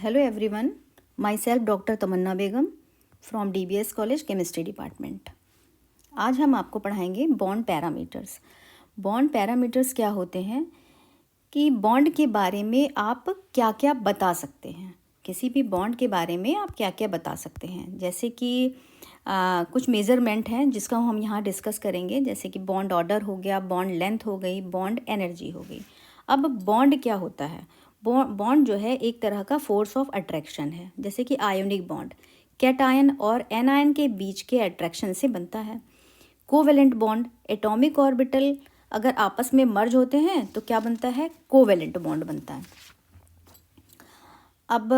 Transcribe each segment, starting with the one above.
Hello everyone, myself doctor Tamanna Begum from DBS college chemistry department. आज हम आपको पढ़ाएंगे बॉन्ड पैरामीटर्स। बॉन्ड पैरामीटर्स क्या होते हैं कि बॉन्ड के बारे में आप क्या क्या बता सकते हैं, किसी भी बॉन्ड के बारे में आप क्या क्या बता सकते हैं। जैसे कि कुछ मेज़रमेंट हैं जिसका हम यहाँ डिस्कस करेंगे, जैसे कि बॉन्ड ऑर्डर हो गया, बॉन्ड लेंथ हो गई, बॉन्ड एनर्जी हो गई। अब बॉन्ड क्या होता है? बॉन्ड जो है एक तरह का फोर्स ऑफ अट्रैक्शन है। जैसे कि आयोनिक बॉन्ड कैटायन और एनायन के बीच के अट्रैक्शन से बनता है। कोवेलेंट बॉन्ड एटॉमिक ऑर्बिटल अगर आपस में मर्ज होते हैं तो क्या बनता है? कोवेलेंट बॉन्ड बनता है। अब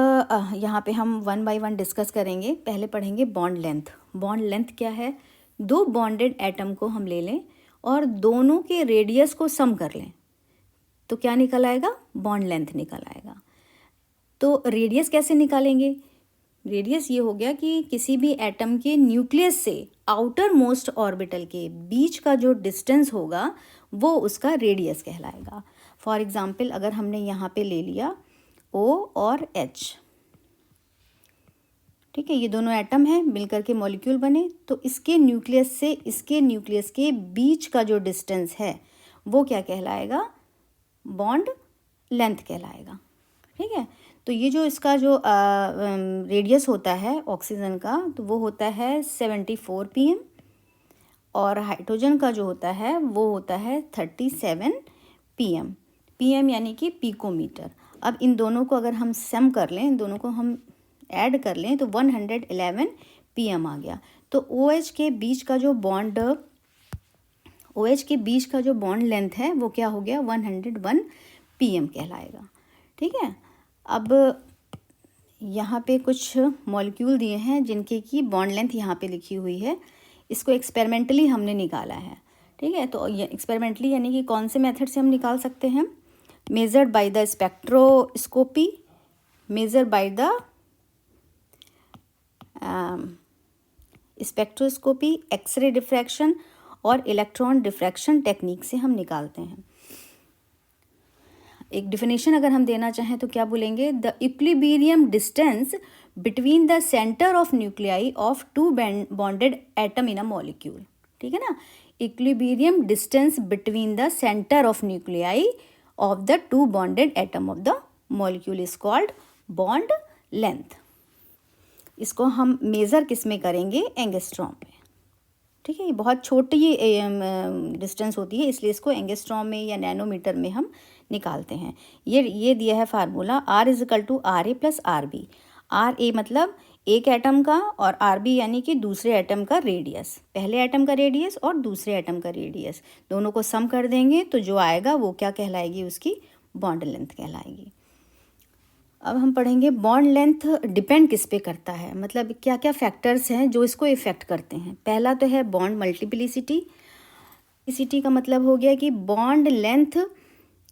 यहाँ पे हम वन बाय वन डिस्कस करेंगे। पहले पढ़ेंगे बॉन्ड लेंथ। बॉन्ड लेंथ क्या है? दो बॉन्डेड एटम को हम ले लें और दोनों के रेडियस को सम कर लें तो क्या निकल आएगा? बॉन्ड लेंथ निकल आएगा। तो रेडियस कैसे निकालेंगे? रेडियस ये हो गया कि किसी भी एटम के न्यूक्लियस से आउटर मोस्ट ऑर्बिटल के बीच का जो डिस्टेंस होगा वो उसका रेडियस कहलाएगा। फॉर एग्जांपल अगर हमने यहाँ पे ले लिया O और H, ठीक है, ये दोनों एटम हैं, मिलकर के मॉलिक्यूल बने, तो इसके न्यूक्लियस से इसके न्यूक्लियस के बीच का जो डिस्टेंस है वो क्या कहलाएगा? बॉन्ड लेंथ कहलाएगा। ठीक है, तो ये जो इसका जो रेडियस होता है ऑक्सीजन का तो वो होता है 74 pm और हाइड्रोजन का जो होता है वो होता है 37 pm। pm यानी कि पिकोमीटर। अब इन दोनों को अगर हम सम कर लें, इन दोनों को हम ऐड कर लें तो 111 pm आ गया। तो OH के बीच का जो बॉन्ड लेंथ है वो क्या हो गया? 101 pm कहलाएगा। ठीक है, अब यहाँ पे कुछ मॉलिक्यूल दिए हैं जिनके की बॉन्ड लेंथ यहाँ पे लिखी हुई है। इसको एक्सपेरिमेंटली हमने निकाला है। ठीक है, तो ये एक्सपेरिमेंटली यानी कि कौन से मेथड से हम निकाल सकते हैं? Measured by the spectroscopy, measured by the spectroscopy, X ray diffraction और इलेक्ट्रॉन डिफ्रैक्शन टेक्निक से हम निकालते हैं। एक डिफिनेशन अगर हम देना चाहें तो क्या बोलेंगे? The equilibrium distance between the centre of nuclei of two bonded atom in a molecule. ठीक है ना, equilibrium distance between the centre of nuclei of the two bonded atom of the molecule is called bond length. इसको हम measure किस में करेंगे? Angstrom में। ठीक है, ये बहुत छोटी डिस्टेंस होती है, इसलिए इसको एंगस्ट्रॉम में या नैनोमीटर में हम निकालते हैं। ये दिया है formula R = RA + RB। RA मतलब एक एटम का और RB यानी कि दूसरे एटम का रेडियस। पहले एटम का रेडियस और दूसरे एटम का रेडियस दोनों को सम कर देंगे तो जो आएगा वो क्या कहलाएगी? उसकी बॉन्ड लेंथ कहलाएगी। अब हम पढ़ेंगे बॉन्ड लेंथ डिपेंड किस पे करता है, मतलब क्या क्या फैक्टर्स हैं जो इसको इफ़ेक्ट करते हैं। पहला तो है बॉन्ड मल्टीप्लिसिटी। मल्टीप्लिसिटी का मतलब हो गया कि बॉन्ड लेंथ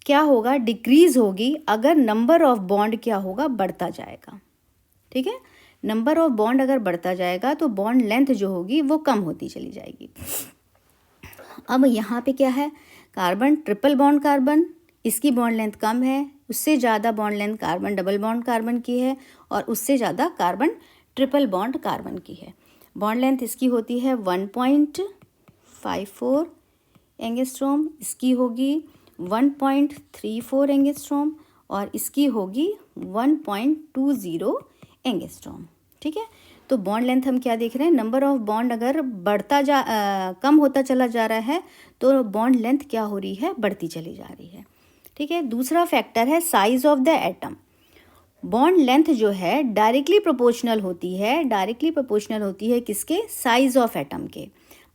क्या होगा? डिक्रीज़ होगी अगर नंबर ऑफ बॉन्ड क्या होगा? बढ़ता जाएगा। ठीक है, नंबर ऑफ बॉन्ड अगर बढ़ता जाएगा तो बॉन्ड लेंथ जो होगी वो कम होती चली जाएगी। अब यहाँ पे क्या है? कार्बन ट्रिपल बॉन्ड कार्बन, इसकी बॉन्ड लेंथ कम है, उससे ज़्यादा bond length carbon double bond carbon की है और उससे ज़्यादा कार्बन ट्रिपल बॉन्ड कार्बन की है। बॉन्ड लेंथ इसकी होती है 1.54 एंगस्ट्रॉम, इसकी होगी 1.34 एंगस्ट्रॉम और इसकी होगी 1.20 एंगस्ट्रॉम। ठीक है, तो बॉन्ड लेंथ हम क्या देख रहे हैं? नंबर ऑफ बॉन्ड अगर कम होता चला जा रहा है तो बॉन्ड लेंथ क्या हो रही है? बढ़ती चली जा रही है। ठीक है, दूसरा फैक्टर है size of the atom. Bond length जो है डायरेक्टली प्रोपोर्शनल होती है किसके? साइज ऑफ एटम के।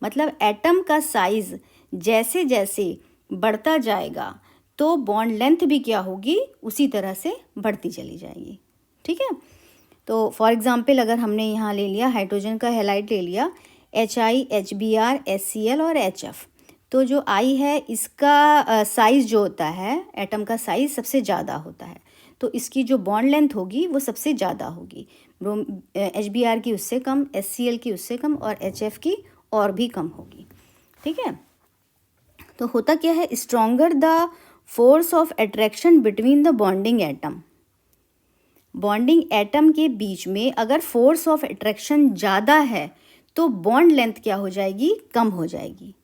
मतलब एटम का साइज जैसे जैसे बढ़ता जाएगा तो बॉन्ड लेंथ भी क्या होगी? उसी तरह से बढ़ती चली जाएगी। ठीक है, तो फॉर एग्जांपल अगर हमने यहाँ ले लिया हाइड्रोजन का हैलाइड ले लिया HI, HBr, HCl और HF, तो जो I है इसका साइज़ जो होता है, एटम का साइज़ सबसे ज़्यादा होता है, तो इसकी जो बॉन्ड लेंथ होगी वो सबसे ज़्यादा होगी। HBr की उससे कम, HCl की उससे कम और HF की और भी कम होगी। ठीक है, तो होता क्या है? Stronger the force of attraction between the bonding atom, bonding atom के बीच में अगर फोर्स ऑफ अट्रैक्शन ज़्यादा है तो बॉन्ड लेंथ क्या हो जाएगी, कम हो जाएगी।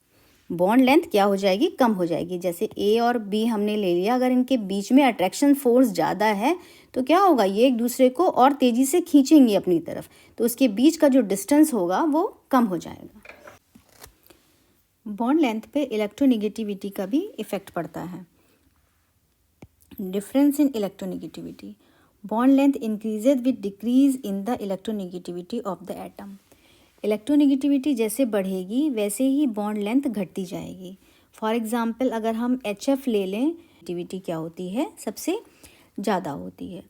बॉन्ड लेंथ क्या हो जाएगी, कम हो जाएगी। जैसे ए और बी हमने ले लिया, अगर इनके बीच में अट्रैक्शन फोर्स ज़्यादा है तो क्या होगा, ये एक दूसरे को और तेज़ी से खींचेंगे अपनी तरफ, तो उसके बीच का जो डिस्टेंस होगा वो कम हो जाएगा। बॉन्ड लेंथ पे इलेक्ट्रोनेगेटिविटी का भी इफेक्ट पड़ता है। Difference in electronegativity, bond length increases with decrease in the electronegativity of the atom. Electronegativity जैसे बढ़ेगी वैसे ही बॉन्ड लेंथ घटती जाएगी। फॉर एग्जांपल अगर हम HF ले लें, नेगेटिविटी क्या होती है, सबसे ज़्यादा होती है।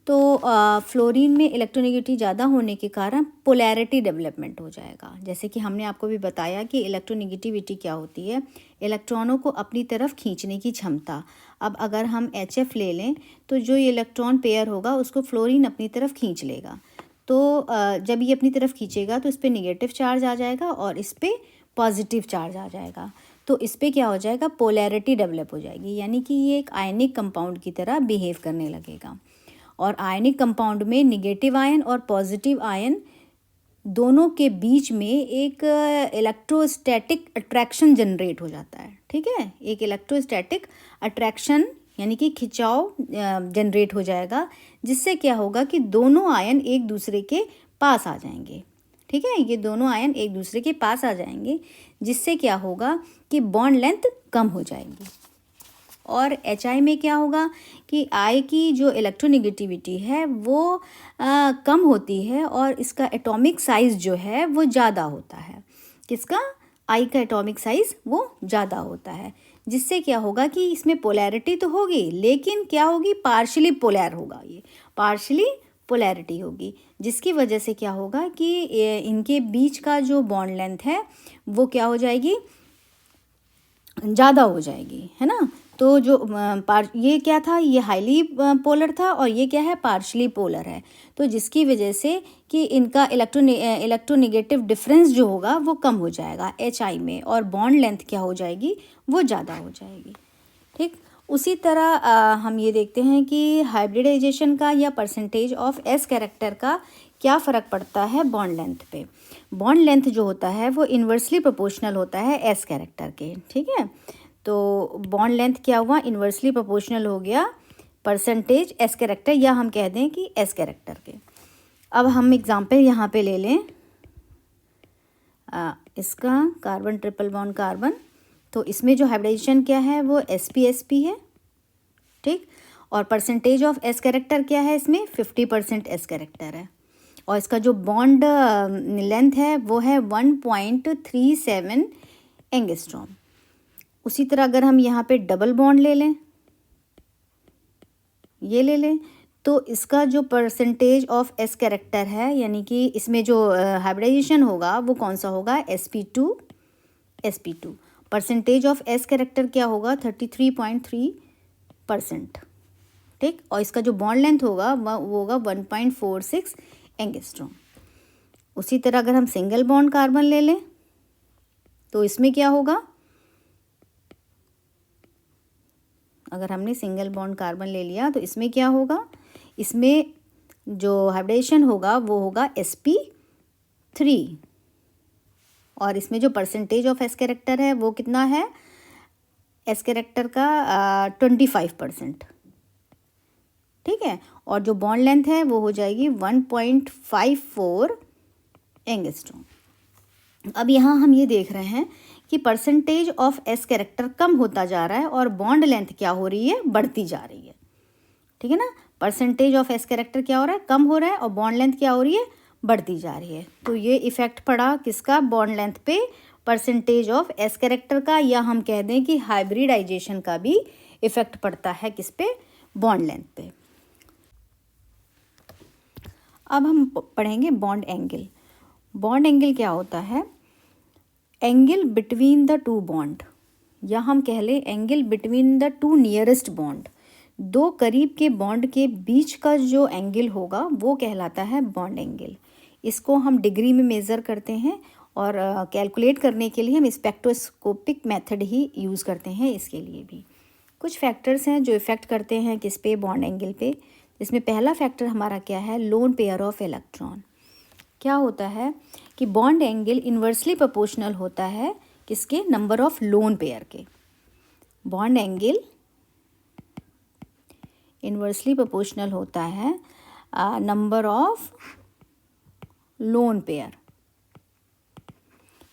तो फ्लोरीन में इलेक्ट्रोनेगेटिविटी ज़्यादा होने के कारण पोलैरिटी डेवलपमेंट हो जाएगा। जैसे कि हमने आपको भी बताया कि इलेक्ट्रोनेगेटिविटी क्या होती है, इलेक्ट्रॉनों को अपनी तरफ खींचने की क्षमता। अब अगर हम HF ले लें तो जो ये इलेक्ट्रॉन पेयर होगा उसको फ्लोरीन अपनी तरफ खींच लेगा। तो जब ये अपनी तरफ खींचेगा तो इस पर निगेटिव चार्ज आ जाएगा और इस पर पॉजिटिव चार्ज आ जाएगा। तो इस पर क्या हो जाएगा, पोलैरिटी डेवलप हो जाएगी, यानी कि ये एक आयनिक कंपाउंड की तरह बिहेव करने लगेगा। और आयनिक कंपाउंड में निगेटिव आयन और पॉजिटिव आयन दोनों के बीच में एक इलेक्ट्रोस्टैटिक अट्रैक्शन जनरेट हो जाता है। ठीक है, एक इलेक्ट्रोस्टैटिक अट्रैक्शन यानी कि खिंचाव जनरेट हो जाएगा, जिससे क्या होगा कि दोनों आयन एक दूसरे के पास आ जाएंगे। ठीक है, ये दोनों आयन एक दूसरे के पास आ जाएंगे, जिससे क्या होगा कि बॉन्ड लेंथ कम हो जाएगी। और HI में क्या होगा कि I की जो इलेक्ट्रोनेगेटिविटी है वो कम होती है और इसका एटॉमिक साइज़ जो है वो ज़्यादा होता है। किसका, I का एटॉमिक साइज़ वो ज़्यादा होता है, जिससे क्या होगा कि इसमें पोलैरिटी तो होगी लेकिन क्या होगी, पार्शली पोलैर होगा, ये पार्शली पोलैरिटी होगी, जिसकी वजह से क्या होगा कि इनके बीच का जो बॉन्ड लेंथ है वो क्या हो जाएगी, ज़्यादा हो जाएगी, है ना। तो जो ये क्या था, ये हाईली पोलर था और ये क्या है, पार्शली पोलर है। तो जिसकी वजह से कि इनका इलेक्ट्रोनेगेटिव डिफरेंस जो होगा वो कम हो जाएगा HI में, और बॉन्ड लेंथ क्या हो जाएगी, वो ज़्यादा हो जाएगी। ठीक, उसी तरह हम ये देखते हैं कि हाइब्रिडाइजेशन का या परसेंटेज ऑफ S कैरेक्टर का क्या फ़र्क पड़ता है बॉन्ड लेंथ पे। बॉन्ड लेंथ जो होता है वो इन्वर्सली प्रोपोर्शनल होता है S कैरेक्टर के। ठीक है, तो बॉन्ड लेंथ क्या हुआ, इन्वर्सली प्रोपोर्शनल हो गया परसेंटेज S कैरेक्टर, या हम कह दें कि S कैरेक्टर के। अब हम एग्जांपल यहाँ पे ले लें इसका कार्बन ट्रिपल बॉन्ड कार्बन, तो इसमें जो हाइब्रिडाइजेशन क्या है वो sp है। ठीक, और परसेंटेज ऑफ S कैरेक्टर क्या है, इसमें 50% S कैरेक्टर है, और इसका जो बॉन्ड लेंथ है वो है 1.37 एंगस्ट्रॉम। उसी तरह अगर हम यहाँ पे डबल बॉन्ड ले लें, ये ले लें, तो इसका जो परसेंटेज ऑफ S कैरेक्टर है, यानी कि इसमें जो हाइब्रिडाइजेशन होगा वो कौन सा होगा, sp2। Percentage of S character क्या होगा, 33.3%। ठीक, और इसका जो बॉन्ड लेंथ होगा वो होगा 1.46 एंगस्ट्रॉम। उसी तरह अगर हम सिंगल बॉन्ड कार्बन ले लें तो इसमें क्या होगा, अगर हमने सिंगल बॉन्ड कार्बन ले लिया तो इसमें क्या होगा, इसमें जो हाइब्रिडेशन होगा वो होगा sp3, और इसमें जो परसेंटेज ऑफ S कैरेक्टर है वो कितना है, S कैरेक्टर का 25%। ठीक है, और जो बॉन्ड लेंथ है वो हो जाएगी 1.54 एंगस्ट्रॉम। अब यहाँ हम ये देख रहे हैं कि परसेंटेज ऑफ S कैरेक्टर कम होता जा रहा है और बॉन्ड लेंथ क्या हो रही है, बढ़ती जा रही है। ठीक है ना, परसेंटेज ऑफ S कैरेक्टर क्या हो रहा है, कम हो रहा है, और बॉन्ड लेंथ क्या हो रही है, बढ़ती जा रही है। तो ये इफ़ेक्ट पड़ा किसका, बॉन्ड लेंथ पे, परसेंटेज ऑफ S कैरेक्टर का, या हम कह दें कि हाइब्रिडाइजेशन का भी इफ़ेक्ट पड़ता है किस पे, बॉन्ड लेंथ पे। अब हम पढ़ेंगे बॉन्ड एंगल। बॉन्ड एंगल क्या होता है, angle between the two bond, या हम कह लें angle between the two nearest bond. दो करीब के बॉन्ड के बीच का जो एंगल होगा वो कहलाता है बॉन्ड एंगल। इसको हम डिग्री में मेज़र करते हैं, और कैलकुलेट करने के लिए हम स्पेक्ट्रोस्कोपिक मेथड ही यूज़ करते हैं इसके लिए भी। कुछ फैक्टर्स हैं जो इफ़ेक्ट करते हैं किस पे, बॉन्ड एंगल पे, इसमें पहला फैक्टर हमारा क्या है, लोन पेयर ऑफ इलेक्ट्रॉन। क्या होता है कि बॉन्ड एंगल इन्वर्सली प्रोपोर्शनल होता है किसके, नंबर ऑफ लोन पेयर के। बॉन्ड एंगल इन्वर्सली प्रोपोर्शनल होता है नंबर ऑफ लोन पेयर,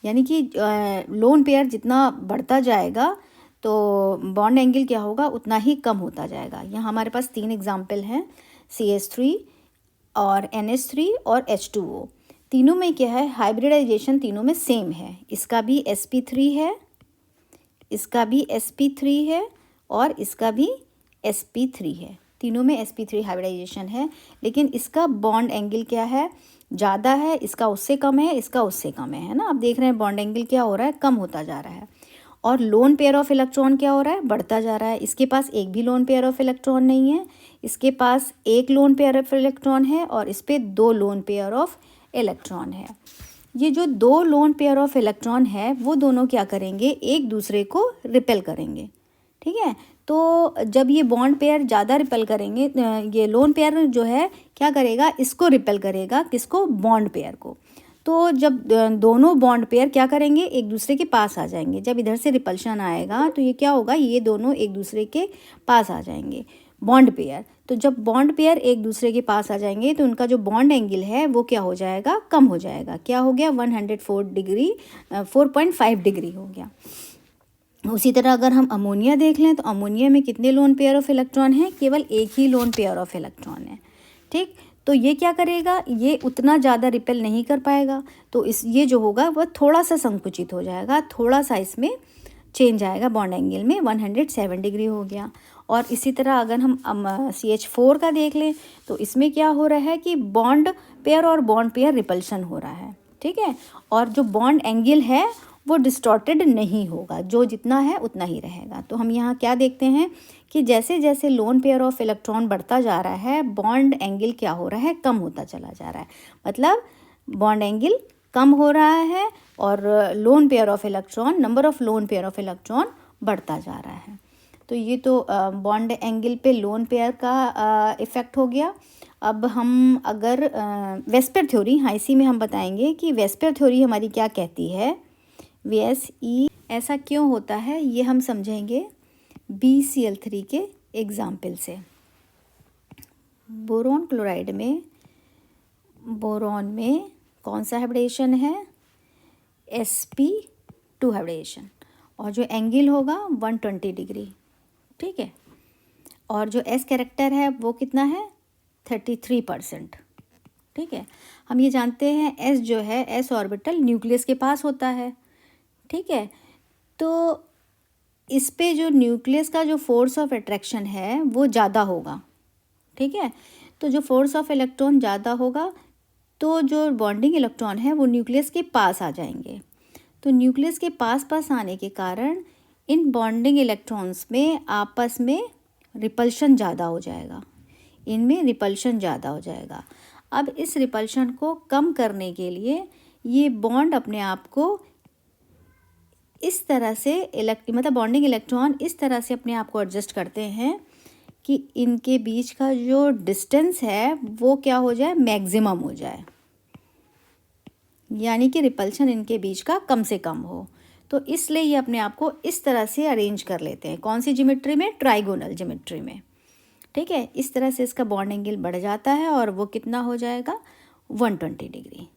यानी कि लोन पेयर जितना बढ़ता जाएगा तो बॉन्ड एंगल क्या होगा, उतना ही कम होता जाएगा। यहाँ हमारे पास 3 एग्जाम्पल हैं, CH3 और NH3 और H2O। तीनों में क्या है, हाइब्रिडाइजेशन तीनों में सेम है। इसका भी sp3 है, इसका भी sp3 है और इसका भी sp3 है। तीनों में sp3 हाइब्रिडाइजेशन है, लेकिन इसका बॉन्ड एंगल क्या है, ज़्यादा है, इसका उससे कम है, इसका उससे कम है ना। आप देख रहे हैं बॉन्ड एंगल क्या हो रहा है, कम होता जा रहा है। और लोन पेयर ऑफ इलेक्ट्रॉन क्या हो रहा है, बढ़ता जा रहा है। इसके पास एक भी लोन पेयर ऑफ इलेक्ट्रॉन नहीं है, इसके पास एक लोन पेयर ऑफ इलेक्ट्रॉन है और इस पर 2 लोन पेयर ऑफ इलेक्ट्रॉन है। ये जो 2 लोन पेयर ऑफ इलेक्ट्रॉन है वो दोनों क्या करेंगे, एक दूसरे को रिपेल करेंगे, ठीक है। तो जब ये बॉन्ड पेयर ज़्यादा रिपेल करेंगे, ये लोन पेयर जो है क्या करेगा, इसको रिपेल करेगा, किसको, बॉन्ड पेयर को। तो जब दोनों बॉन्ड पेयर क्या करेंगे, एक दूसरे के पास आ जाएंगे। जब इधर से रिपल्शन आएगा तो ये क्या होगा, ये दोनों एक दूसरे के पास आ जाएंगे, बॉन्ड पेयर। तो जब बॉन्ड पेयर एक दूसरे के पास आ जाएंगे तो उनका जो बॉन्ड एंगल है वो क्या हो जाएगा, कम हो जाएगा। क्या हो गया, 4.5 डिग्री हो गया। उसी तरह अगर हम अमोनिया देख लें तो अमोनिया में कितने लोन पेयर ऑफ इलेक्ट्रॉन हैं, केवल एक ही लोन पेयर ऑफ इलेक्ट्रॉन है, ठीक। तो ये क्या करेगा, ये उतना ज़्यादा रिपेल नहीं कर पाएगा, तो ये जो होगा वह थोड़ा सा संकुचित हो जाएगा, थोड़ा सा इसमें चेंज आएगा बॉन्ड एंगल में, 107 डिग्री हो गया। और इसी तरह अगर हम CH4 का देख लें तो इसमें क्या हो रहा है कि बॉन्ड पेयर और बॉन्ड पेयर रिपल्शन हो रहा है, ठीक है। और जो बॉन्ड एंगल है वो डिस्टॉर्टेड नहीं होगा, जो जितना है उतना ही रहेगा। तो हम यहाँ क्या देखते हैं कि जैसे जैसे लोन पेयर ऑफ इलेक्ट्रॉन बढ़ता जा रहा है, बॉन्ड एंगल क्या हो रहा है, कम होता चला जा रहा है। मतलब बॉन्ड एंगल कम हो रहा है और loan pair of electron, number of loan pair of electron बढ़ता जा रहा है। तो ये तो बॉन्ड एंगल पे लोन पेयर का इफ़ेक्ट हो गया। अब हम अगर वेस्पर थ्योरी, हाँ इसी में हम बताएंगे कि वेस्पर थ्योरी हमारी क्या कहती है। VSE ऐसा क्यों होता है ये हम समझेंगे BCl3 के एग्जाम्पल से। बोरोन क्लोराइड में, बोरोन में कौन सा हाइब्रिडेशन है, sp2 हाइब्रिडेशन, और जो एंगल होगा 120 डिग्री, ठीक है। और जो S कैरेक्टर है वो कितना है, 33%, ठीक है। हम ये जानते हैं S जो है, S ऑर्बिटल न्यूक्लियस के पास होता है, ठीक है। तो इस पे जो न्यूक्लियस का जो फोर्स ऑफ अट्रैक्शन है वो ज़्यादा होगा, ठीक है। तो जो फोर्स ऑफ इलेक्ट्रॉन ज़्यादा होगा तो जो बॉन्डिंग इलेक्ट्रॉन है वो न्यूक्लियस के पास आ जाएंगे। तो न्यूक्लियस के पास आने के कारण इन बॉन्डिंग इलेक्ट्रॉन्स में आपस में रिपल्शन ज़्यादा हो जाएगा, इनमें रिपल्शन ज़्यादा हो जाएगा। अब इस रिपल्शन को कम करने के लिए ये बॉन्ड अपने आप को इस तरह से मतलब बॉन्डिंग इलेक्ट्रॉन इस तरह से अपने आप को एडजस्ट करते हैं कि इनके बीच का जो डिस्टेंस है वो क्या हो जाए, मैक्सिमम हो जाए, यानी कि रिपल्शन इनके बीच का कम से कम हो। तो इसलिए ये अपने आप को इस तरह से अरेंज कर लेते हैं। कौन सी ज्योमेट्री में, ट्राइगोनल ज्योमेट्री में, ठीक है। इस तरह से इसका बॉन्ड एंगल बढ़ जाता है और वो कितना हो जाएगा, 120 डिग्री,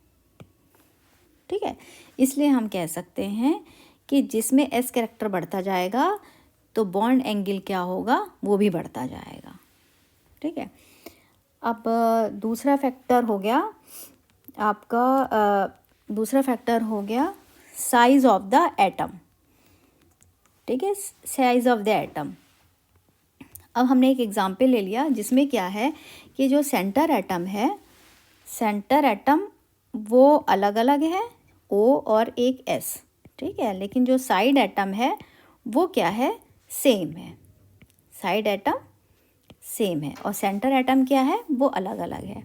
ठीक है। इसलिए हम कह सकते हैं कि जिसमें S कैरेक्टर बढ़ता जाएगा तो बॉन्ड एंगल क्या होगा, वो भी बढ़ता जाएगा, ठीक है। अब दूसरा फैक्टर हो गया आपका, दूसरा फैक्टर हो गया साइज़ ऑफ द एटम, ठीक है, साइज़ ऑफ द एटम। अब हमने एक एग्जांपल ले लिया जिसमें क्या है कि जो सेंटर एटम है, सेंटर एटम वो अलग अलग है, O और एक S, ठीक है। लेकिन जो साइड एटम है वो क्या है, सेम है, साइड एटम सेम है और सेंटर एटम क्या है, वो अलग अलग है,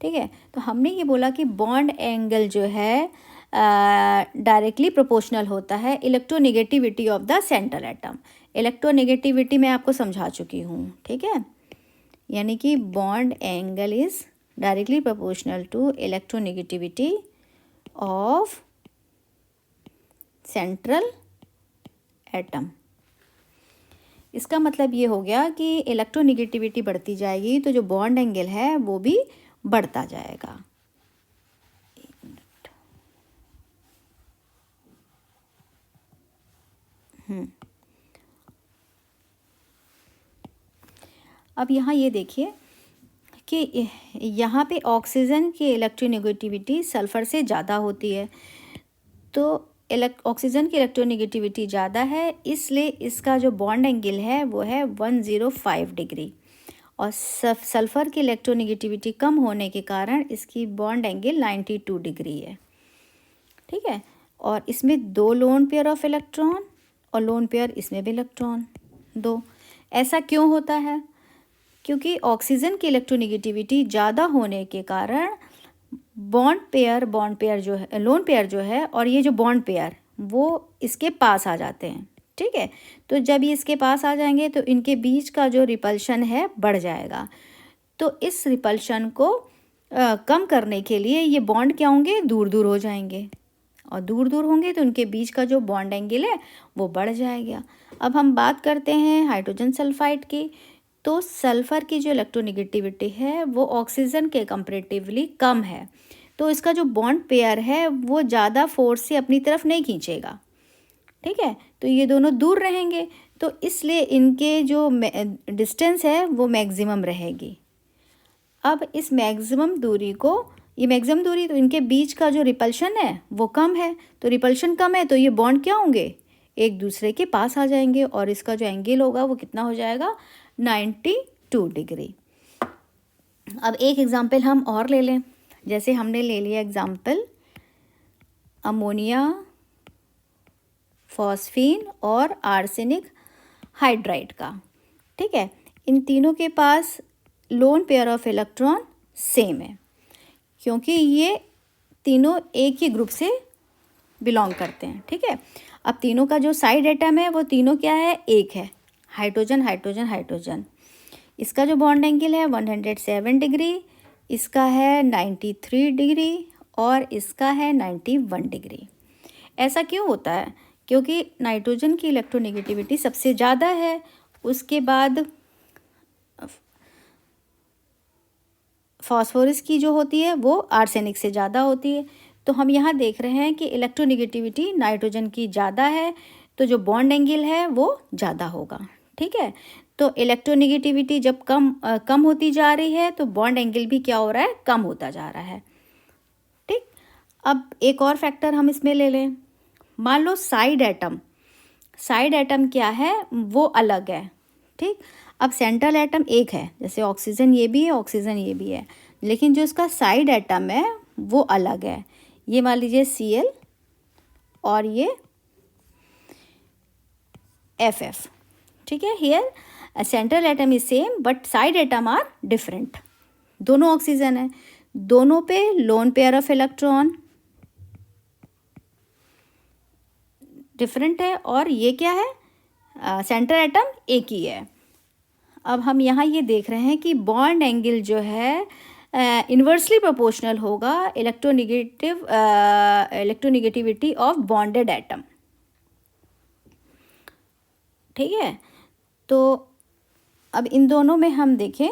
ठीक है। तो हमने ये बोला कि बॉन्ड एंगल जो है डायरेक्टली प्रोपोर्शनल होता है electronegativity of the centre atom. Electronegativity मैं आपको समझा चुकी हूँ, ठीक है। यानी कि bond angle is directly proportional to electronegativity of central atom. इसका मतलब ये हो गया कि इलेक्ट्रोनेगेटिविटी बढ़ती जाएगी तो जो बॉन्ड एंगल है वो भी बढ़ता जाएगा। अब यहाँ ये देखिए कि यहाँ पे ऑक्सीजन की इलेक्ट्रोनेगेटिविटी सल्फ़र से ज़्यादा होती है, तो ऑक्सीजन की इलेक्ट्रोनेगेटिविटी ज़्यादा है, इसलिए इसका जो बॉन्ड एंगल है वो है 105 डिग्री, और सल्फ़र की इलेक्ट्रोनेगेटिविटी कम होने के कारण इसकी बॉन्ड एंगल 92 डिग्री है। ठीक है, और इसमें 2 लोन पेयर ऑफ इलेक्ट्रॉन और लोन पेयर इसमें भी इलेक्ट्रॉन 2। ऐसा क्यों होता है? क्योंकि ऑक्सीजन की इलेक्ट्रोनेगेटिविटी ज़्यादा होने के कारण बॉन्ड पेयर जो है, लोन पेयर जो है और ये जो बॉन्ड पेयर वो इसके पास आ जाते हैं। ठीक है, तो जब ये इसके पास आ जाएंगे तो इनके बीच का जो रिपल्शन है बढ़ जाएगा। तो इस रिपल्शन को कम करने के लिए ये बॉन्ड क्या होंगे, दूर दूर हो जाएंगे, और दूर दूर होंगे तो उनके बीच का जो बॉन्ड एंगल है वो बढ़ जाएगा। अब हम बात करते हैं हाइड्रोजन सल्फाइड की। तो सल्फ़र की जो इलेक्ट्रोनेगेटिविटी है वो ऑक्सीजन के कंपैरेटिवली कम है, तो इसका जो बॉन्ड पेयर है वो ज़्यादा फोर्स से अपनी तरफ नहीं खींचेगा। ठीक है, तो ये दोनों दूर रहेंगे, तो इसलिए इनके जो डिस्टेंस है वो मैक्सिमम रहेगी। अब इस मैक्सिमम दूरी को, ये मैक्सिमम दूरी, तो इनके बीच का जो रिपल्शन है वो कम है, तो रिपल्शन कम है तो ये बॉन्ड क्या होंगे, एक दूसरे के पास आ जाएंगे, और इसका जो एंगल होगा वो कितना हो जाएगा, 92 डिग्री। अब एक एग्जाम्पल हम और ले लें, जैसे हमने ले लिया एग्जाम्पल अमोनिया, फॉस्फीन और आर्सेनिक हाइड्राइड का। ठीक है, इन तीनों के पास lone pair of electron same है, क्योंकि ये तीनों एक ही ग्रुप से बिलोंग करते हैं। ठीक है, अब तीनों का जो साइड एटम है वो तीनों क्या है, एक है, हाइड्रोजन हाइड्रोजन हाइड्रोजन। इसका जो बॉन्ड एंगल है 107 डिग्री, इसका है 93 डिग्री और इसका है 91 डिग्री। ऐसा क्यों होता है? क्योंकि नाइट्रोजन की इलेक्ट्रोनेगेटिविटी सबसे ज़्यादा है, उसके बाद फास्फोरस की जो होती है वो आर्सेनिक से ज़्यादा होती है। तो हम यहाँ देख रहे हैं कि इलेक्ट्रोनेगेटिविटी नाइट्रोजन की ज़्यादा है, तो जो बॉन्ड एंगल है वो ज़्यादा होगा। ठीक है, तो इलेक्ट्रोनेगेटिविटी जब कम होती जा रही है तो बॉन्ड एंगल भी क्या हो रहा है, कम होता जा रहा है। ठीक, अब एक और फैक्टर हम इसमें ले लें। मान लो साइड एटम क्या है, वो अलग है। ठीक, अब सेंट्रल एटम एक है, जैसे ऑक्सीजन ये भी है, ऑक्सीजन ये भी है, लेकिन जो इसका साइड एटम है वो अलग है। ये मान लीजिए Cl और ये Ff। ठीक है, here central atom is same but side atom are different. दोनों ऑक्सीजन है, दोनों पे lone pair of electron different है, और ये क्या है, सेंट्रल एटम एक ही है। अब हम यहाँ ये देख रहे हैं कि बॉन्ड एंगल जो है इन्वर्सली प्रोपोर्शनल होगा इलेक्ट्रोनेगेटिविटी ऑफ बॉन्डेड एटम। ठीक है, तो अब इन दोनों में हम देखें,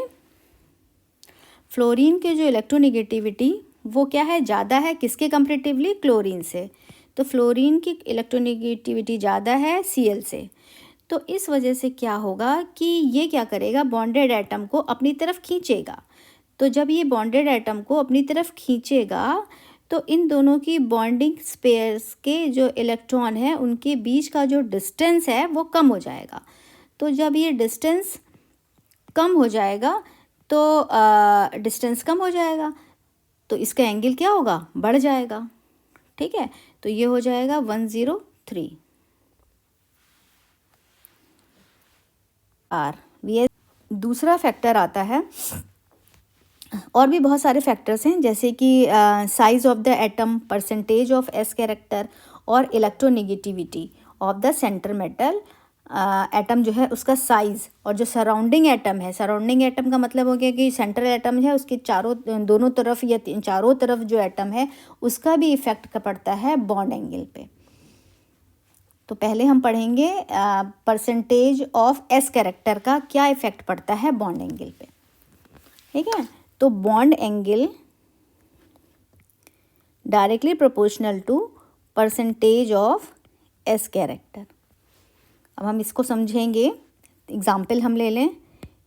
फ्लोरीन के जो इलेक्ट्रोनेगेटिविटी वो क्या है, ज़्यादा है, किसके कंपैरेटिवली, क्लोरीन से। तो फ्लोरीन की इलेक्ट्रोनेगेटिविटी ज़्यादा है Cl से। तो इस वजह से क्या होगा कि ये क्या करेगा, बॉन्डेड एटम को अपनी तरफ खींचेगा। तो जब ये बॉन्डेड एटम को अपनी तरफ खींचेगा तो इन दोनों की बॉन्डिंग स्पेयर्स के जो इलेक्ट्रॉन है उनके बीच का जो डिस्टेंस है वो कम हो जाएगा। तो जब ये डिस्टेंस कम हो जाएगा तो इसका एंगल क्या होगा, बढ़ जाएगा। ठीक है, तो ये हो जाएगा 103 आर। दूसरा फैक्टर आता है, और भी बहुत सारे फैक्टर्स हैं, जैसे कि size of the atom, percentage of S character और electronegativity of the center metal atom जो है उसका साइज़, और जो सराउंडिंग एटम है, सराउंडिंग एटम का मतलब हो गया कि सेंट्रल एटम है उसके चारों दोनों तरफ या चारों तरफ जो एटम है उसका भी इफ़ेक्ट पड़ता है बॉन्ड एंगल पे। तो पहले हम पढ़ेंगे परसेंटेज ऑफ एस कैरेक्टर का क्या इफ़ेक्ट पड़ता है बॉन्ड एंगल पे। ठीक है, तो bond angle directly proportional to percentage of S character. अब हम इसको समझेंगे, एग्जाम्पल हम ले लें,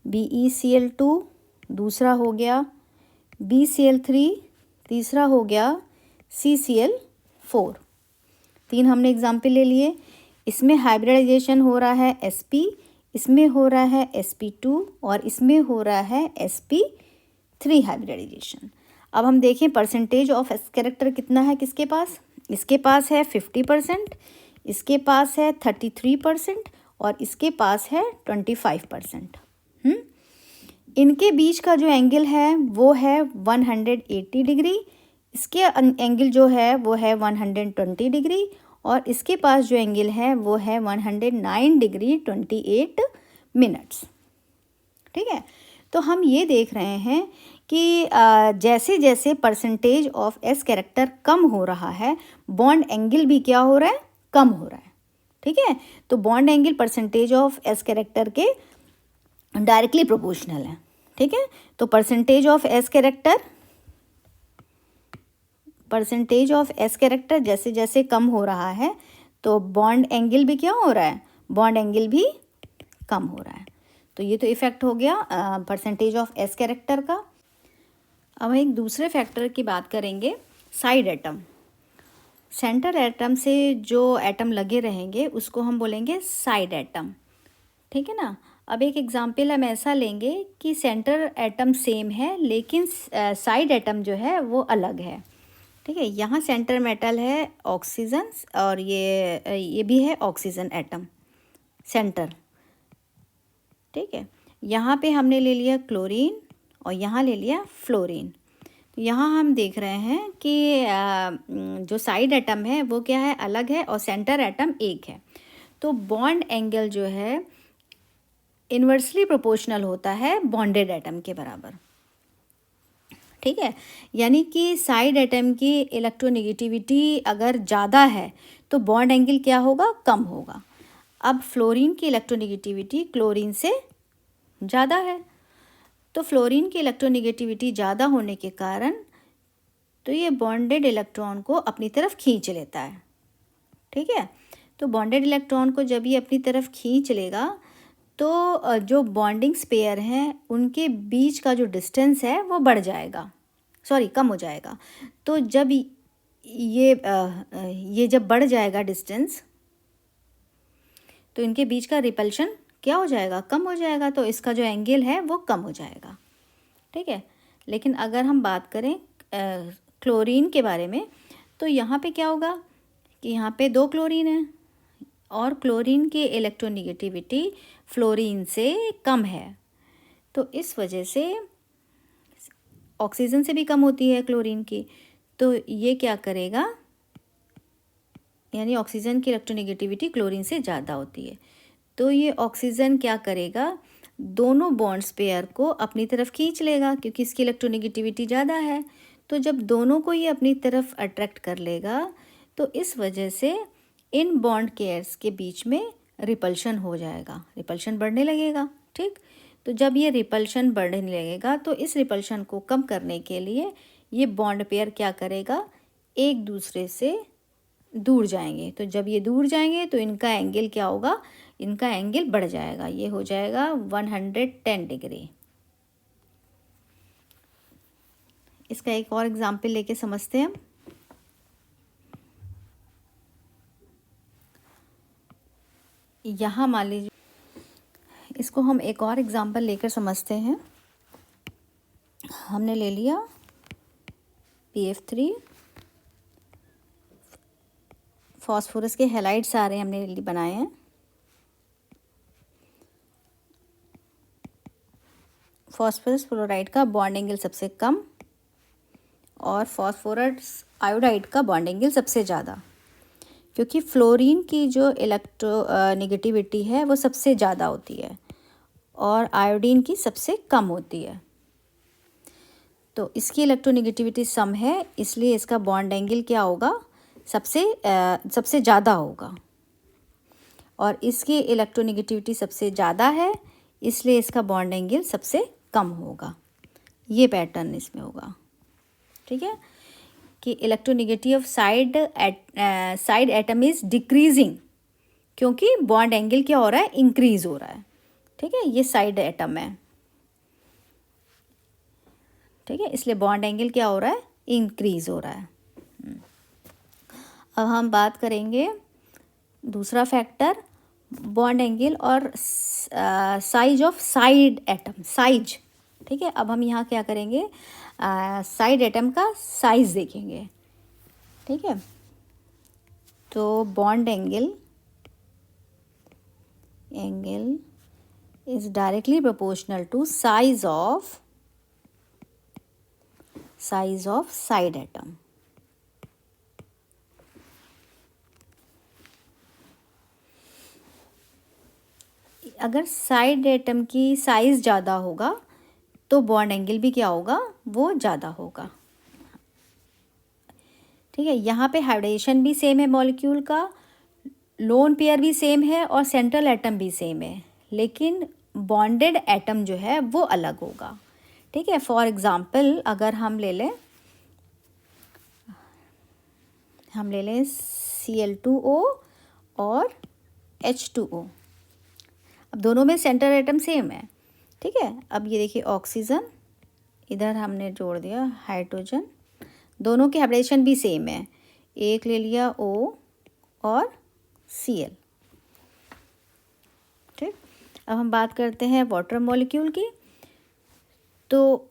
BeCl2 दूसरा हो गया, BCl3 तीसरा हो गया, CCl4, 3 हमने एग्जाम्पल ले लिए। इसमें हाइब्रिडाइजेशन हो रहा है sp, इसमें हो रहा है sp2 और इसमें हो रहा है sp3 हाइब्रिडाइजेशन। अब हम देखें परसेंटेज ऑफ एस कैरेक्टर कितना है किसके पास, इसके पास है 50%, इसके पास है 33% और इसके पास है 25%। इनके बीच का जो एंगल है वो है 180 डिग्री, इसके एंगल जो है वो है 120 डिग्री और इसके पास जो एंगल है वो है 109 डिग्री 28 मिनट्स। ठीक है, तो हम ये देख रहे हैं कि जैसे जैसे परसेंटेज ऑफ एस कैरेक्टर कम हो रहा है बॉन्ड एंगल भी क्या हो रहा है, कम हो रहा है। ठीक है, तो bond angle percentage of S character के डायरेक्टली प्रोपोर्शनल है। ठीक है, तो परसेंटेज ऑफ एस कैरेक्टर जैसे जैसे कम हो रहा है तो बॉन्ड एंगल भी क्या हो रहा है, बॉन्ड एंगल भी कम हो रहा है। तो ये तो इफ़ेक्ट हो गया परसेंटेज ऑफ एस कैरेक्टर का। अब हम एक दूसरे फैक्टर की बात करेंगे, साइड एटम। सेंटर एटम से जो एटम लगे रहेंगे उसको हम बोलेंगे साइड एटम। ठीक है ना। अब एक एग्जांपल हम ऐसा लेंगे कि सेंटर एटम सेम है लेकिन साइड एटम जो है वो अलग है। ठीक है, यहाँ सेंटर मेटल है ऑक्सीजन और ये भी है ऑक्सीजन एटम सेंटर। ठीक है, यहाँ पे हमने ले लिया क्लोरीन और यहाँ ले लिया फ्लोरीन। तो यहाँ हम देख रहे हैं कि जो साइड एटम है वो क्या है, अलग है और सेंटर एटम एक है। तो बॉन्ड एंगल जो है इन्वर्सली प्रोपोर्शनल होता है बॉन्डेड एटम के बराबर। ठीक है, यानी कि साइड एटम की इलेक्ट्रोनेगेटिविटी अगर ज़्यादा है तो बॉन्ड एंगल क्या होगा, कम होगा। अब फ्लोरीन की इलेक्ट्रोनेगेटिविटी क्लोरीन से ज़्यादा है, तो फ्लोरीन की इलेक्ट्रोनेगेटिविटी ज़्यादा होने के कारण तो ये बॉन्डेड इलेक्ट्रॉन को अपनी तरफ खींच लेता है। ठीक है, तो बॉन्डेड इलेक्ट्रॉन को जब ये अपनी तरफ खींच लेगा तो जो बॉन्डिंग स्पेयर हैं उनके बीच का जो डिस्टेंस है वो बढ़ जाएगा, कम हो जाएगा। तो जब ये जब बढ़ जाएगा डिस्टेंस तो इनके बीच का रिपल्शन क्या हो जाएगा, कम हो जाएगा, तो इसका जो एंगल है वो कम हो जाएगा। ठीक है, लेकिन अगर हम बात करें क्लोरीन के बारे में तो यहाँ पे क्या होगा कि यहाँ पे 2 क्लोरीन है और क्लोरीन की इलेक्ट्रोनेगेटिविटी फ्लोरीन से कम है, तो इस वजह से ऑक्सीजन से भी कम होती है क्लोरीन की। तो ये क्या करेगा, यानी ऑक्सीजन की इलेक्ट्रोनेगेटिविटी क्लोरीन से ज़्यादा होती है, तो ये ऑक्सीजन क्या करेगा, दोनों बॉन्ड्स पेयर को अपनी तरफ खींच लेगा क्योंकि इसकी इलेक्ट्रोनेगेटिविटी ज़्यादा है। तो जब दोनों को ये अपनी तरफ अट्रैक्ट कर लेगा तो इस वजह से इन बॉन्ड पेयर्स के बीच में रिपल्शन हो जाएगा, रिपल्शन बढ़ने लगेगा। ठीक, तो जब ये रिपल्शन बढ़ने लगेगा तो इस रिपल्शन को कम करने के लिए ये बॉन्ड पेयर क्या करेगा, एक दूसरे से दूर जाएंगे। तो जब ये दूर जाएंगे तो इनका एंगल क्या होगा, इनका एंगल बढ़ जाएगा, ये हो जाएगा 110 डिग्री। इसका एक और एग्जाम्पल लेके समझते हैं हम। यहाँ मान लीजिए, इसको हम एक और एग्जाम्पल लेकर समझते हैं। हमने ले लिया PF3, फॉस्फोरस के हैलाइड सारे हमने बनाए हैं। फॉस्फोरस फ्लोराइड का बॉन्ड एंगल सबसे कम और फॉस्फोरस आयोडाइड का बॉन्ड एंगल सबसे ज़्यादा। क्योंकि फ्लोरीन की जो इलेक्ट्रोनेगेटिविटी है वो सबसे ज़्यादा होती है और आयोडीन की सबसे कम होती है। तो इसकी इलेक्ट्रोनेगेटिविटी सम है, इसलिए इसका बॉन्ड एंगल क्या होगा, सबसे ज़्यादा होगा। और इसकी इलेक्ट्रोनेगेटिविटी सबसे ज़्यादा है, इसलिए इसका बॉन्ड एंगल सबसे कम होगा। ये पैटर्न इसमें होगा। ठीक है, कि electronegativity of side atom is decreasing, क्योंकि बॉन्ड एंगल क्या हो रहा है, इंक्रीज हो रहा है। ठीक है, ये साइड एटम है। ठीक है, इसलिए बॉन्ड एंगल क्या हो रहा है, इंक्रीज हो रहा है। अब हम बात करेंगे दूसरा फैक्टर, बॉन्ड एंगल और size of side atom, size. ठीक है, अब हम यहाँ क्या करेंगे, साइड एटम का साइज देखेंगे। ठीक है, तो bond angle is directly proportional to size of side atom. अगर साइड एटम की साइज ज़्यादा होगा तो बॉन्ड एंगल भी क्या होगा, वो ज़्यादा होगा। ठीक है, यहाँ पे हाइब्रिडेशन भी सेम है मॉलिक्यूल का, लोन पेयर भी सेम है और सेंट्रल एटम भी सेम है, लेकिन बॉन्डेड एटम जो है वो अलग होगा। ठीक है, फॉर एग्ज़ाम्पल अगर हम ले लें Cl2O और H2O। अब दोनों में सेंट्रल एटम सेम है। ठीक है, अब ये देखिए ऑक्सीजन, इधर हमने जोड़ दिया हाइड्रोजन, दोनों के हाइब्रिडेशन भी सेम है, एक ले लिया O और Cl। ठीक, अब हम बात करते हैं वाटर मॉलिक्यूल की। तो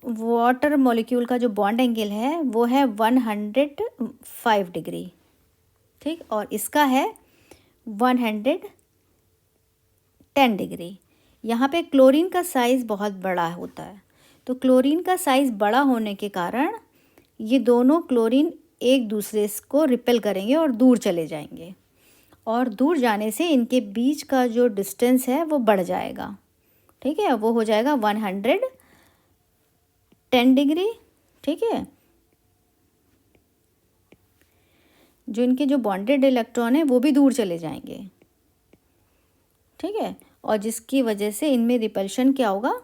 वाटर मॉलिक्यूल का जो बॉन्ड एंगल है वो है 105 डिग्री। ठीक, और इसका है 110 डिग्री। यहाँ पे क्लोरीन का साइज़ बहुत बड़ा होता है, तो क्लोरीन का साइज़ बड़ा होने के कारण ये दोनों क्लोरीन एक दूसरे को रिपेल करेंगे और दूर चले जाएंगे, और दूर जाने से इनके बीच का जो डिस्टेंस है वो बढ़ जाएगा। ठीक है, वो हो जाएगा 110 डिग्री। ठीक है, जो इनके जो बॉन्डेड इलेक्ट्रॉन है वो भी दूर चले जाएंगे। ठीक है, और जिसकी वजह से इनमें रिपल्शन क्या होगा,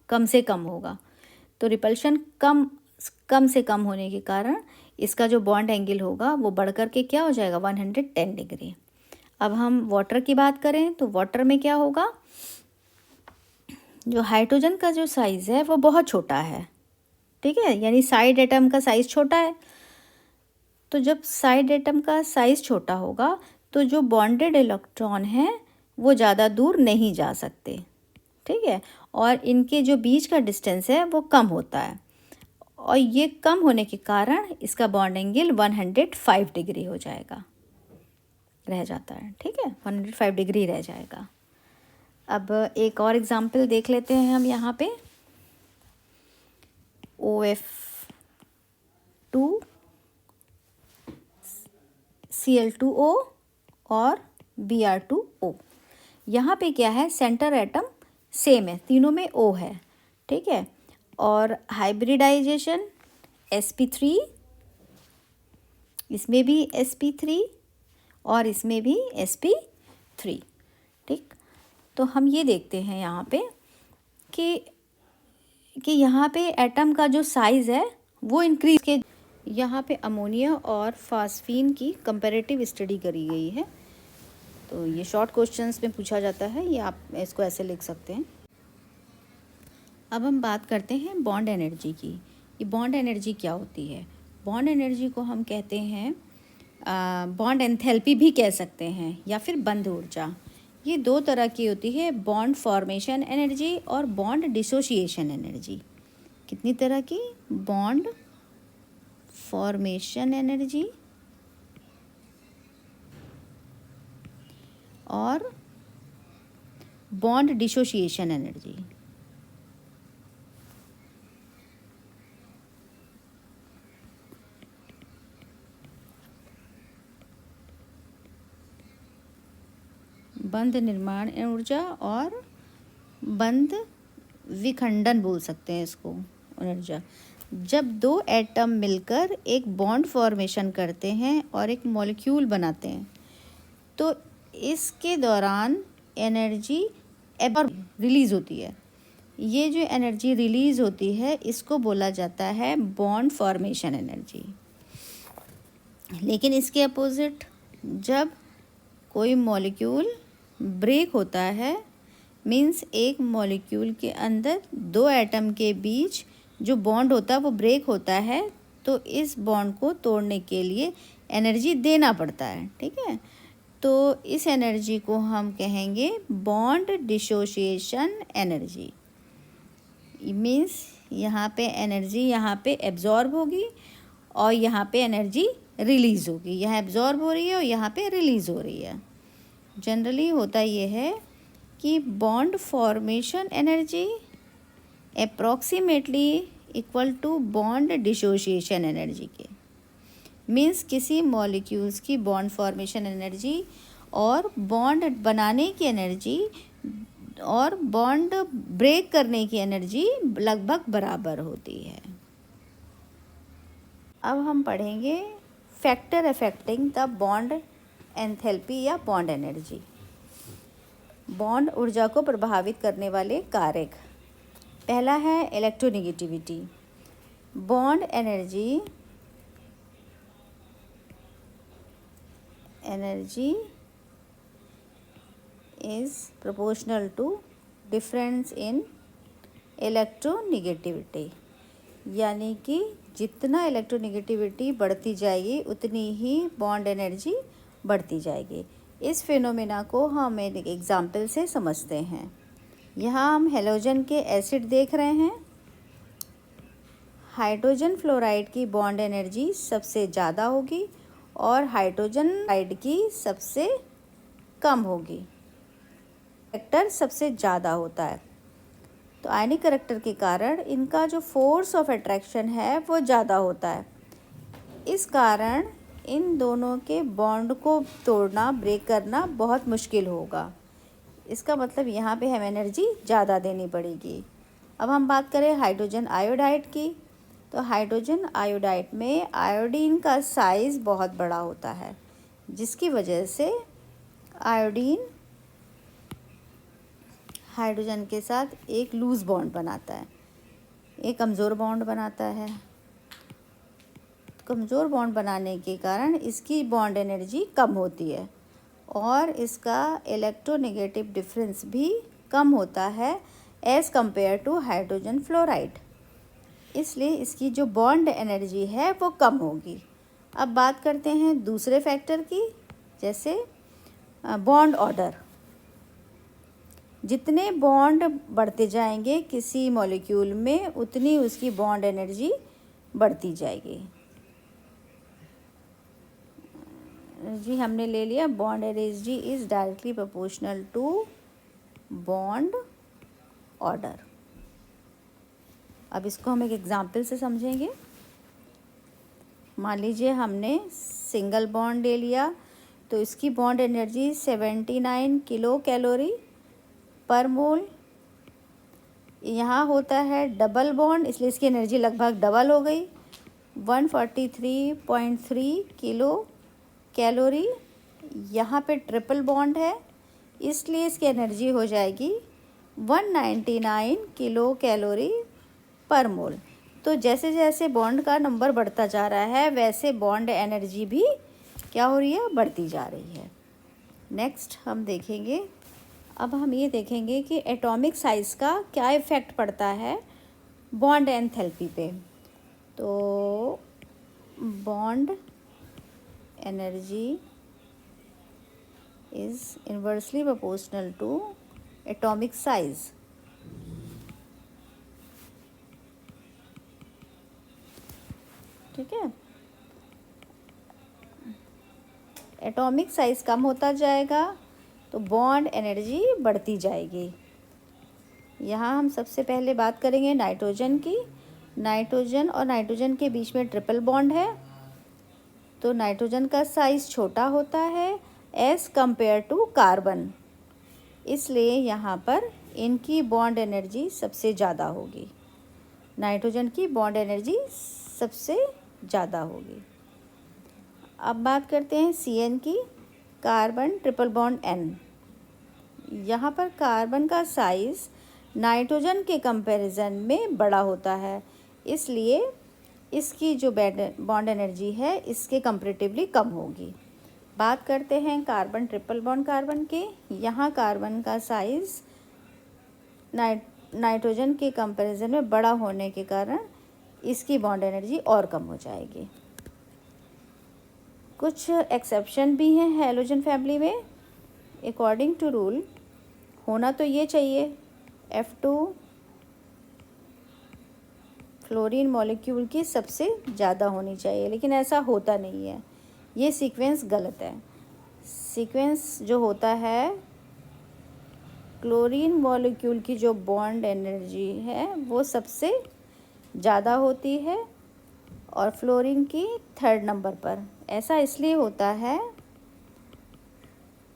कम से कम होगा। तो रिपल्शन कम से कम होने के कारण इसका जो बॉन्ड एंगल होगा वो बढ़ कर के क्या हो जाएगा, 110 डिग्री। अब हम वाटर की बात करें तो वाटर में क्या होगा, जो हाइड्रोजन का जो साइज़ है वो बहुत छोटा है। ठीक है, यानी साइड एटम का साइज़ छोटा है। तो जब साइड एटम का साइज़ छोटा होगा तो जो बॉन्डेड इलेक्ट्रॉन हैं वो ज़्यादा दूर नहीं जा सकते। ठीक है, और इनके जो बीच का डिस्टेंस है वो कम होता है, और ये कम होने के कारण इसका बॉन्ड एंगल 105 डिग्री हो जाएगा, रह जाता है। ठीक है, 105 डिग्री रह जाएगा। अब एक और एग्जांपल देख लेते हैं हम यहाँ पे, OF2 Cl2O और Br2O। यहाँ पे क्या है, सेंटर एटम सेम है, तीनों में O है। ठीक है, और हाइब्रिडाइजेशन sp3, इसमें भी sp3 और इसमें भी sp3। ठीक, तो हम ये देखते हैं यहाँ पे कि यहाँ पे एटम का जो साइज़ है वो इंक्रीज के, यहाँ पे अमोनिया और फास्फीन की कंपैरेटिव स्टडी करी गई है। तो ये शॉर्ट क्वेश्चंस में पूछा जाता है, ये आप इसको ऐसे लिख सकते हैं। अब हम बात करते हैं बॉन्ड एनर्जी की। ये बॉन्ड एनर्जी क्या होती है, बॉन्ड एनर्जी को हम कहते हैं बॉन्ड एंथैल्पी भी कह सकते हैं, या फिर बंध ऊर्जा। ये दो तरह की होती है, बॉन्ड फॉर्मेशन एनर्जी और बॉन्ड डिसोसिएशन एनर्जी। कितनी तरह की, बॉन्ड फॉर्मेशन एनर्जी और बॉन्ड डिसोसिएशन एनर्जी। बंध निर्माण ऊर्जा और बंध विखंडन बोल सकते हैं इसको ऊर्जा। जब दो एटम मिलकर एक बॉन्ड फॉर्मेशन करते हैं और एक मॉलिक्यूल बनाते हैं तो इसके दौरान एनर्जी रिलीज़ होती है। ये जो एनर्जी रिलीज़ होती है इसको बोला जाता है बॉन्ड फॉर्मेशन एनर्जी। लेकिन इसके अपोजिट जब कोई मॉलिक्यूल ब्रेक होता है, मीन्स एक मॉलिक्यूल के अंदर दो एटम के बीच जो बॉन्ड होता है वो ब्रेक होता है, तो इस बॉन्ड को तोड़ने के लिए एनर्जी देना पड़ता है। ठीक है, तो इस एनर्जी को हम कहेंगे बॉन्ड डिसोसिएशन एनर्जी। मीन्स यहाँ पे एनर्जी यहाँ पे एब्जॉर्ब होगी और यहाँ पे एनर्जी रिलीज़ होगी। यहाँ एब्जॉर्ब हो रही है और यहाँ पे रिलीज़ हो रही है। जनरली होता ये है कि bond formation energy approximately equal to bond dissociation energy के। मीन्स किसी मॉलिक्यूल्स की बॉन्ड फॉर्मेशन एनर्जी और बॉन्ड बनाने की एनर्जी और बॉन्ड ब्रेक करने की एनर्जी लगभग बराबर होती है। अब हम पढ़ेंगे factor affecting the bond enthalpy या बॉन्ड एनर्जी। बॉन्ड ऊर्जा को प्रभावित करने वाले कारक। पहला है electronegativity. Bond energy is proportional to difference in electronegativity, यानी कि जितना इलेक्ट्रोनेगेटिविटी बढ़ती जाएगी उतनी ही बॉन्ड एनर्जी बढ़ती जाएगी। इस फिनोमेना को हम एक एग्जाम्पल से समझते हैं। यहाँ हम हेलोजन के एसिड देख रहे हैं। हाइड्रोजन फ्लोराइड की बॉन्ड एनर्जी सबसे ज़्यादा होगी और हाइड्रोजन फ्लोराइड की सबसे कम होगी। करेक्टर सबसे ज़्यादा होता है, तो आयनिक करेक्टर के कारण इनका जो फोर्स ऑफ अट्रैक्शन है वो ज़्यादा होता है। इस कारण इन दोनों के बॉन्ड को तोड़ना, ब्रेक करना बहुत मुश्किल होगा। इसका मतलब यहाँ पे हमें एनर्जी ज़्यादा देनी पड़ेगी। अब हम बात करें हाइड्रोजन आयोडाइड की, तो हाइड्रोजन आयोडाइड में आयोडीन का साइज़ बहुत बड़ा होता है, जिसकी वजह से आयोडीन हाइड्रोजन के साथ एक लूज़ बॉन्ड बनाता है, एक कमज़ोर बॉन्ड बनाता है। कमज़ोर बॉन्ड बनाने के कारण इसकी बॉन्ड एनर्जी कम होती है और इसका इलेक्ट्रोनेगेटिव डिफरेंस भी कम होता है as compare to hydrogen fluoride. इसलिए इसकी जो बॉन्ड एनर्जी है वो कम होगी। अब बात करते हैं दूसरे फैक्टर की, जैसे बॉन्ड ऑर्डर। जितने बॉन्ड बढ़ते जाएंगे किसी मॉलिक्यूल में उतनी उसकी बॉन्ड एनर्जी बढ़ती जाएगी। जी हमने ले लिया bond energy is directly proportional to bond order. अब इसको हम एक एग्जांपल से समझेंगे। मान लीजिए हमने सिंगल बॉन्ड ले लिया, तो इसकी बॉन्ड एनर्जी 79 किलो कैलोरी पर मोल। यहाँ होता है डबल बॉन्ड, इसलिए इसकी एनर्जी लगभग डबल हो गई, 143.3 किलो कैलोरी। यहाँ पे ट्रिपल बॉन्ड है, इसलिए इसकी एनर्जी हो जाएगी 199 किलो कैलोरी पर मोल। तो जैसे जैसे बॉन्ड का नंबर बढ़ता जा रहा है वैसे बॉन्ड एनर्जी भी क्या हो रही है, बढ़ती जा रही है। नेक्स्ट हम देखेंगे, अब हम ये देखेंगे कि एटॉमिक साइज़ का क्या इफ़ेक्ट पड़ता है बॉन्ड एंथैल्पी पे। तो bond energy is inversely proportional to atomic size. ठीक है, एटॉमिक साइज़ कम होता जाएगा तो बॉन्ड एनर्जी बढ़ती जाएगी। यहाँ हम सबसे पहले बात करेंगे नाइट्रोजन की। नाइट्रोजन और नाइट्रोजन के बीच में ट्रिपल बॉन्ड है, तो नाइट्रोजन का साइज़ छोटा होता है एज़ कंपेयर टू कार्बन। इसलिए यहाँ पर इनकी बॉन्ड एनर्जी सबसे ज़्यादा होगी, नाइट्रोजन की बॉन्ड एनर्जी सबसे ज़्यादा होगी। अब बात करते हैं CN की, कार्बन ट्रिपल बॉन्ड N। यहाँ पर कार्बन का साइज़ नाइट्रोजन के कंपैरिजन में बड़ा होता है, इसलिए इसकी जो बॉन्ड एनर्जी है इसके कंपैरेटिवली कम होगी। बात करते हैं कार्बन ट्रिपल बॉन्ड कार्बन के। यहाँ कार्बन का साइज़ नाइट्रोजन के कंपैरिजन में बड़ा होने के कारण इसकी बॉन्ड एनर्जी और कम हो जाएगी। कुछ एक्सेप्शन भी हैं हैलोजन फैमिली में। अकॉर्डिंग टू रूल होना तो ये चाहिए F2 फ्लोरीन मॉलिक्यूल की सबसे ज़्यादा होनी चाहिए, लेकिन ऐसा होता नहीं है, ये सीक्वेंस गलत है। सीक्वेंस जो होता है, क्लोरीन मॉलिक्यूल की जो बॉन्ड एनर्जी है वो सबसे ज़्यादा होती है और फ्लोरीन की 3rd नंबर पर। ऐसा इसलिए होता है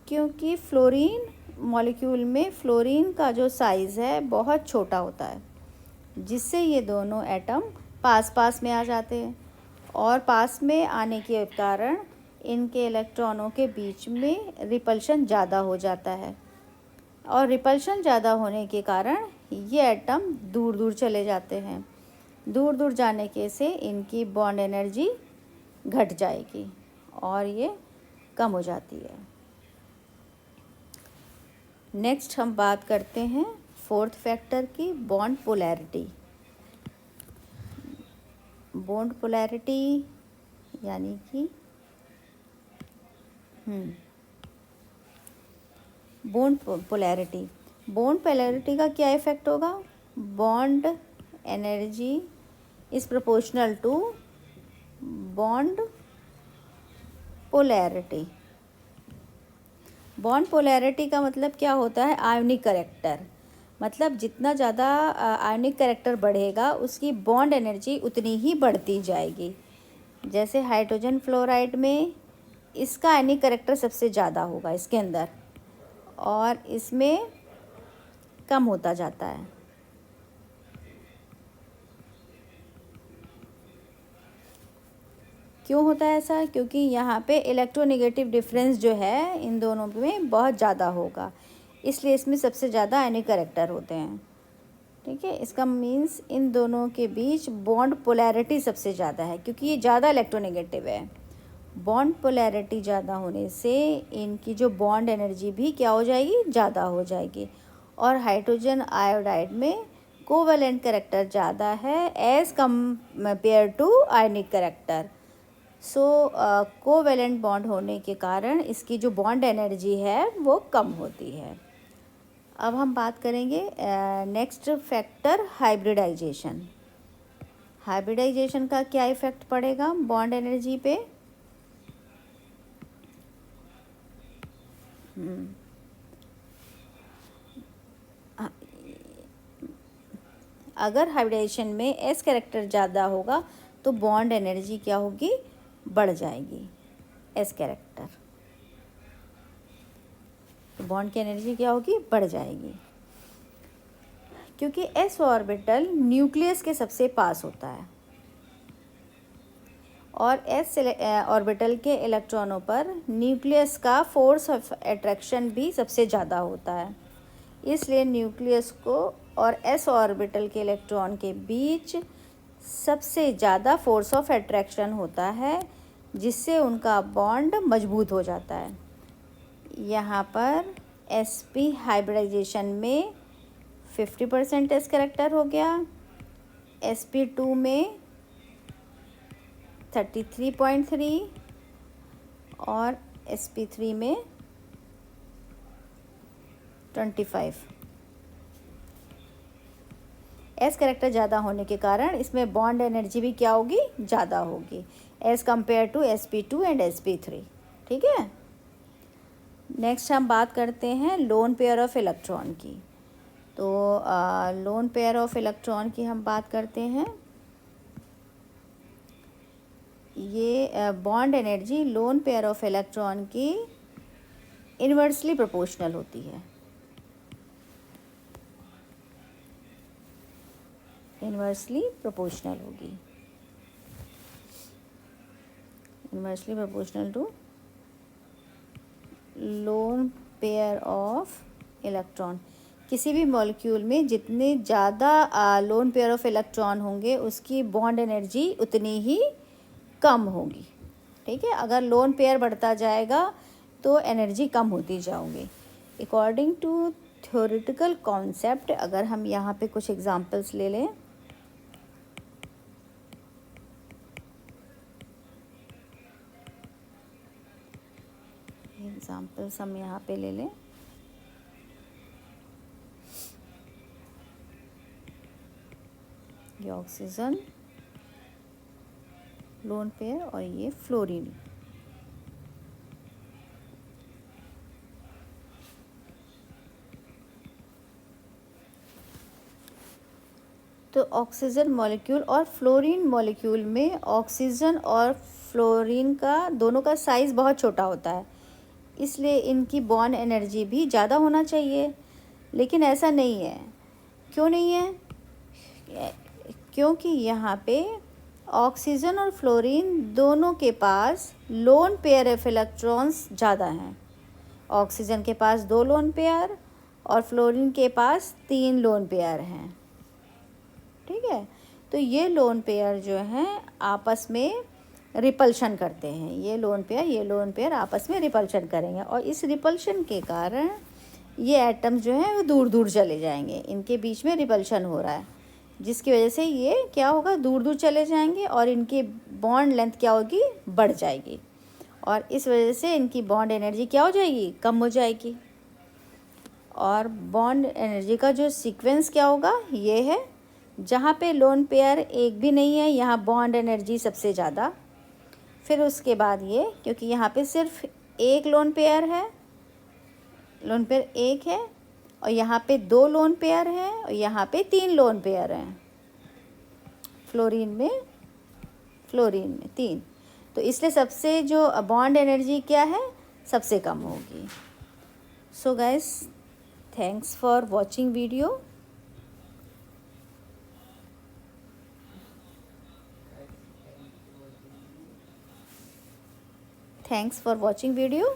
क्योंकि फ्लोरीन मॉलिक्यूल में फ्लोरीन का जो साइज़ है बहुत छोटा होता है, जिससे ये दोनों एटम पास पास में आ जाते हैं और पास में आने के कारण इनके इलेक्ट्रॉनों के बीच में रिपल्शन ज़्यादा हो जाता है और रिपल्शन ज़्यादा होने के कारण ये एटम दूर दूर चले जाते हैं। दूर दूर जाने के से इनकी बॉन्ड एनर्जी घट जाएगी और ये कम हो जाती है। नेक्स्ट हम बात करते हैं 4th फैक्टर की, बॉन्ड पोलैरिटी। बॉन्ड पोलैरिटी यानी कि बॉन्ड पोलैरिटी का क्या इफ़ेक्ट होगा? Bond energy is proportional to bond polarity. Bond polarity का मतलब क्या होता है? Ionic character. मतलब जितना ज़्यादा आयोनिक करैक्टर बढ़ेगा उसकी बॉन्ड एनर्जी उतनी ही बढ़ती जाएगी। जैसे हाइड्रोजन फ्लोराइड में इसका आयोनिक करैक्टर सबसे ज़्यादा होगा इसके अंदर और इसमें कम होता जाता है। क्यों होता है ऐसा? क्योंकि यहाँ पे इलेक्ट्रोनेगेटिव डिफरेंस जो है इन दोनों में बहुत ज़्यादा होगा, इसलिए इसमें सबसे ज़्यादा आयोनिक करैक्टर होते हैं। ठीक है, इसका मीन्स इन दोनों के बीच बॉन्ड पोलैरिटी सबसे ज़्यादा है क्योंकि ये ज़्यादा इलेक्ट्रोनेगेटिव है। बॉन्ड पोलैरिटी ज़्यादा होने से इनकी जो बॉन्ड एनर्जी भी क्या हो जाएगी? ज़्यादा हो जाएगी। और हाइड्रोजन आयोडाइड में कोवैलेंट करैक्टर ज़्यादा है as compare to ionic character. So covalent bond होने के कारण इसकी जो बॉन्ड एनर्जी है वो कम होती है। अब हम बात करेंगे नेक्स्ट फैक्टर, हाइब्रिडाइजेशन। हाइब्रिडाइजेशन का क्या इफ़ेक्ट पड़ेगा बॉन्ड एनर्जी पे? अगर हाइब्रिडाइजेशन में एस कैरेक्टर ज़्यादा होगा तो बॉन्ड एनर्जी क्या होगी? बढ़ जाएगी, एस कैरेक्टर। तो बॉन्ड की एनर्जी क्या होगी? बढ़ जाएगी क्योंकि एस ऑर्बिटल न्यूक्लियस के सबसे पास होता है और एस ऑर्बिटल के इलेक्ट्रॉनों पर न्यूक्लियस का फोर्स ऑफ अट्रैक्शन भी सबसे ज़्यादा होता है। इसलिए न्यूक्लियस को और एस ऑर्बिटल के इलेक्ट्रॉन के बीच सबसे ज़्यादा फोर्स ऑफ अट्रैक्शन होता है, जिससे उनका बॉन्ड मजबूत हो जाता है। यहाँ पर sp हाइब्रिडाइजेशन में 50% एस कैरेक्टर हो गया, sp2 में 33.3 और sp3 में 25। एस कैरेक्टर ज़्यादा होने के कारण इसमें बॉन्ड एनर्जी भी क्या होगी? ज़्यादा होगी as compare to sp2 and sp3। ठीक है, नेक्स्ट हम बात करते हैं लोन पेयर ऑफ इलेक्ट्रॉन की। तो लोन पेयर ऑफ इलेक्ट्रॉन की हम बात करते हैं। ये bond energy lone pair of electron की इन्वर्सली प्रोपोर्शनल होती है। इन्वर्सली प्रोपोर्शनल होगी, inversely proportional to lone pair of electron. किसी भी मॉलिक्यूल में जितने ज़्यादा लोन पेयर ऑफ इलेक्ट्रॉन होंगे उसकी बॉन्ड एनर्जी उतनी ही कम होगी। ठीक है, अगर लोन पेयर बढ़ता जाएगा तो एनर्जी कम होती जाओगी। अकॉर्डिंग टू थ्योरेटिकल कॉन्सेप्ट, अगर हम यहाँ पे कुछ एग्जांपल्स ले लें, एग्जांपल्स हम यहाँ पे ले लें, ये ऑक्सीजन लोन पेयर और ये फ्लोरीन। तो ऑक्सीजन मॉलिक्यूल और फ्लोरीन मॉलिक्यूल में ऑक्सीजन और फ्लोरीन का दोनों का साइज़ बहुत छोटा होता है, इसलिए इनकी बॉन्ड एनर्जी भी ज़्यादा होना चाहिए, लेकिन ऐसा नहीं है। क्यों नहीं है? क्योंकि यहाँ पे ऑक्सीजन और फ्लोरीन दोनों के पास लोन पेयर ऑफ इलेक्ट्रॉन्स ज़्यादा हैं। ऑक्सीजन के पास 2 लोन पेयर और फ्लोरीन के पास 3 लोन पेयर हैं। ठीक है, तो ये लोन पेयर जो हैं आपस में रिपल्शन करते हैं, ये लोन पेयर आपस में रिपल्शन करेंगे और इस रिपल्शन के कारण ये एटम्स जो हैं वो दूर दूर चले जाएंगे। इनके बीच में रिपल्शन हो रहा है, जिसकी वजह से ये क्या होगा, दूर दूर चले जाएंगे और इनकी बॉन्ड लेंथ क्या होगी, बढ़ जाएगी और इस वजह से इनकी बॉन्ड एनर्जी क्या हो जाएगी, कम हो जाएगी। और बॉन्ड एनर्जी का जो सीक्वेंस क्या होगा, ये है, जहाँ पे लोन पेयर एक भी नहीं है यहाँ बॉन्ड एनर्जी सबसे ज़्यादा, फिर उसके बाद ये, क्योंकि यहाँ पे सिर्फ एक लोन पेयर है, लोन पेयर एक है और यहाँ पे 2 लोन पेयर हैं और यहाँ पे 3 लोन पेयर हैं। फ्लोरीन में 3, तो इसलिए सबसे जो बॉन्ड एनर्जी क्या है, सबसे कम होगी। So guys, thanks for watching video. Thanks for watching video.